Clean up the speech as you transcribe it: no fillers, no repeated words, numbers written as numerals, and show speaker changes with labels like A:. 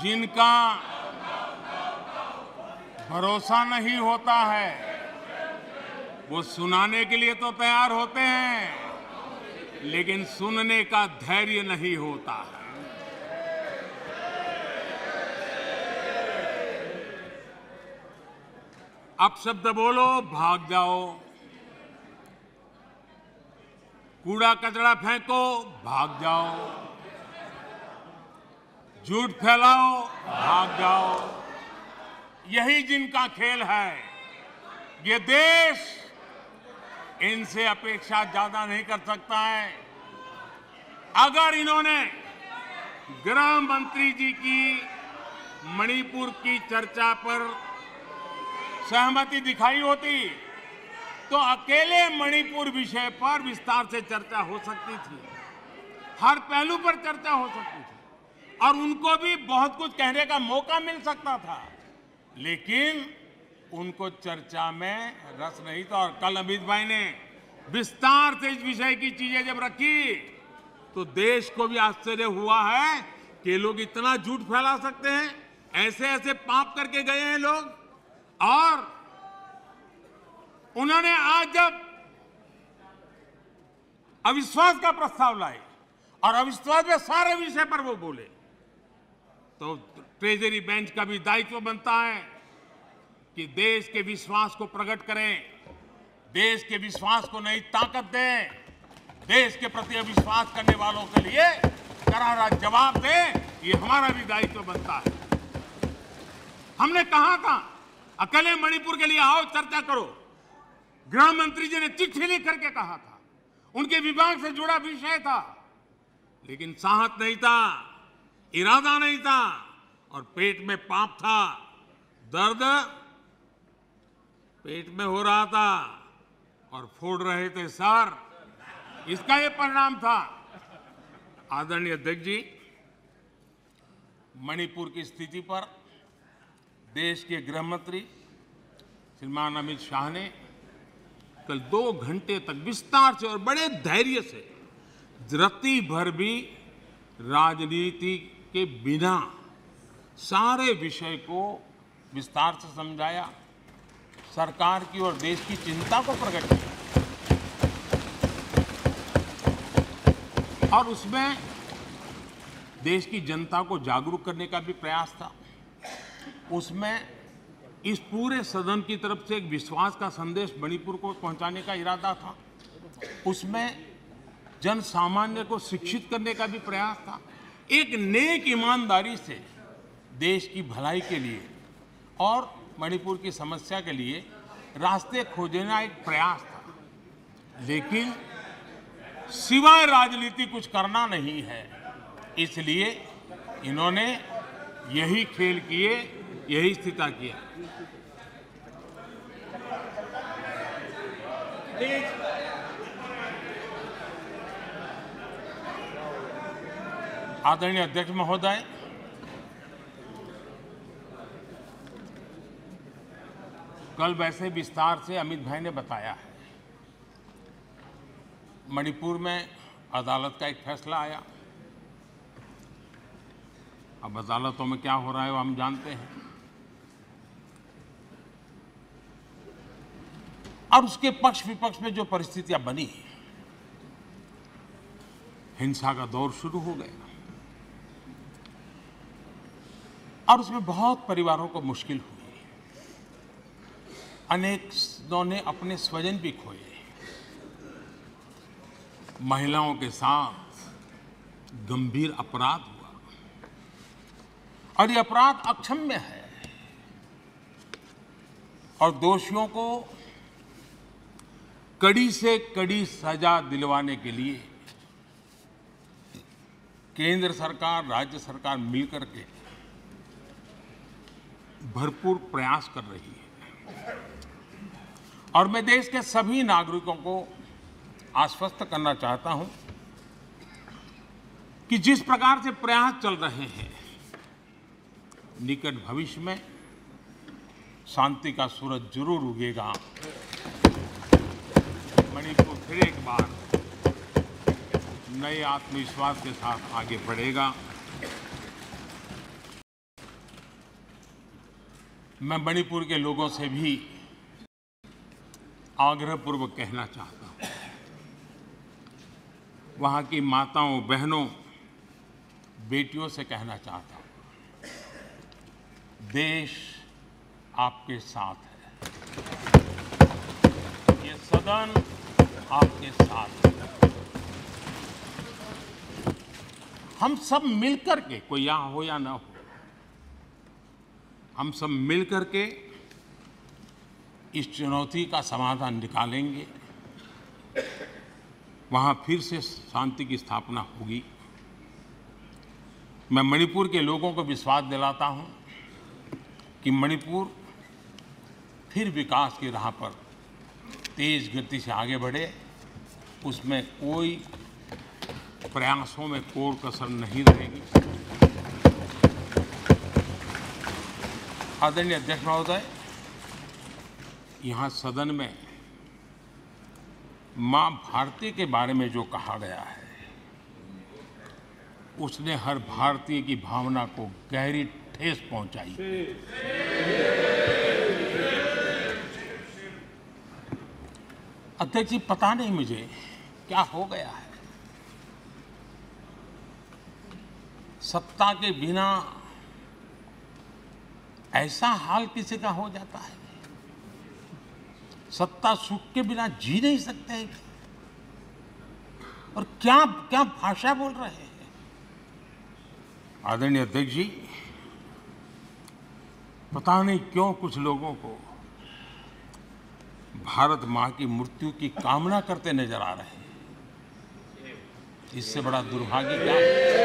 A: जिनका भरोसा नहीं होता है वो सुनाने के लिए तो तैयार होते हैं, लेकिन सुनने का धैर्य नहीं होता है। अपशब्द बोलो, भाग जाओ। कूड़ा कचरा फेंको, भाग जाओ। झूठ फैलाओ, भाग जाओ। यही जिनका खेल है। ये देश इनसे अपेक्षा ज्यादा नहीं कर सकता है। अगर इन्होंने गृह मंत्री जी की मणिपुर की चर्चा पर सहमति दिखाई होती तो अकेले मणिपुर विषय पर विस्तार से चर्चा हो सकती थी, हर पहलू पर चर्चा हो सकती थी और उनको भी बहुत कुछ कहने का मौका मिल सकता था, लेकिन उनको चर्चा में रस नहीं था। और कल अमित भाई ने विस्तार से इस विषय की चीजें जब रखी तो देश को भी आश्चर्य हुआ है कि ये लोग इतना झूठ फैला सकते हैं। ऐसे ऐसे पाप करके गए हैं लोग। और उन्होंने आज जब अविश्वास का प्रस्ताव लाए और अविश्वास में सारे विषय पर वो बोले तो ट्रेजरी बेंच का भी दायित्व बनता है कि देश के विश्वास को प्रकट करें, देश के विश्वास को नई ताकत दें, देश के प्रति अविश्वास करने वालों के लिए करारा जवाब दें। ये हमारा भी दायित्व बनता है। हमने कहा था अकेले मणिपुर के लिए आओ, चर्चा करो। गृह मंत्री जी ने चिट्ठी लिख करके कहा था, उनके विभाग से जुड़ा विषय था, लेकिन साहस नहीं था, इरादा नहीं था और पेट में पाप था, दर्द पेट में हो रहा था और फोड़ रहे थे सर। इसका ये परिणाम था। आदरणीय अध्यक्ष जी, मणिपुर की स्थिति पर देश के गृह मंत्री श्रीमान अमित शाह ने कल 2 घंटे तक विस्तार से और बड़े धैर्य से रत्ती भर भी राजनीति के बिना सारे विषय को विस्तार से समझाया, सरकार की और देश की चिंता को प्रकट किया और उसमें देश की जनता को जागरूक करने का भी प्रयास था। उसमें इस पूरे सदन की तरफ से एक विश्वास का संदेश मणिपुर को पहुंचाने का इरादा था। उसमें जन सामान्य को शिक्षित करने का भी प्रयास था। एक नेक ईमानदारी से देश की भलाई के लिए और मणिपुर की समस्या के लिए रास्ते खोजना एक प्रयास था, लेकिन सिवाय राजनीति कुछ करना नहीं है। इसलिए इन्होंने यही खेल किए, यही स्थिति किया। आदरणीय अध्यक्ष महोदय, कल वैसे विस्तार से अमित भाई ने बताया है। मणिपुर में अदालत का एक फैसला आया। अब अदालतों में क्या हो रहा है वो हम जानते हैं। और उसके पक्ष विपक्ष में जो परिस्थितियां बनी, हिंसा का दौर शुरू हो गया और उसमें बहुत परिवारों को मुश्किल हुई। अनेकों ने अपने स्वजन भी खोए। महिलाओं के साथ गंभीर अपराध हुआ और ये अपराध अक्षम्य है और दोषियों को कड़ी से कड़ी सजा दिलवाने के लिए केंद्र सरकार, राज्य सरकार मिलकर के भरपूर प्रयास कर रही है। और मैं देश के सभी नागरिकों को आश्वस्त करना चाहता हूं कि जिस प्रकार से प्रयास चल रहे हैं, निकट भविष्य में शांति का सूरज जरूर उगेगा। मणिपुर फिर एक बार नए आत्मविश्वास के साथ आगे बढ़ेगा। मैं मणिपुर के लोगों से भी आग्रहपूर्वक कहना चाहता हूं, वहां की माताओं, बहनों, बेटियों से कहना चाहता हूं, देश आपके साथ है। ये सदन आपके साथ है। हम सब मिलकर के, कोई यहां हो या ना हो, हम सब मिलकर के इस चुनौती का समाधान निकालेंगे। वहां फिर से शांति की स्थापना होगी। मैं मणिपुर के लोगों को विश्वास दिलाता हूं कि मणिपुर फिर विकास की राह पर तेज गति से आगे बढ़े। उसमें कोई प्रयासों में कोर कसर नहीं रहेगी। आदरणीय अध्यक्ष महोदय, यहाँ सदन में मां भारती के बारे में जो कहा गया है, उसने हर भारतीय की भावना को गहरी ठेस पहुंचाई। अध्यक्ष जी, पता नहीं मुझे क्या हो गया है, सत्ता के बिना ऐसा हाल किसी का हो जाता है। सत्ता सुख के बिना जी नहीं सकते हैं। और क्या क्या भाषा बोल रहे हैं। आदरणीय अध्यक्ष जी, पता नहीं क्यों कुछ लोगों को भारत मां की मृत्यु की कामना करते नजर आ रहे हैं। इससे बड़ा दुर्भाग्य क्या है।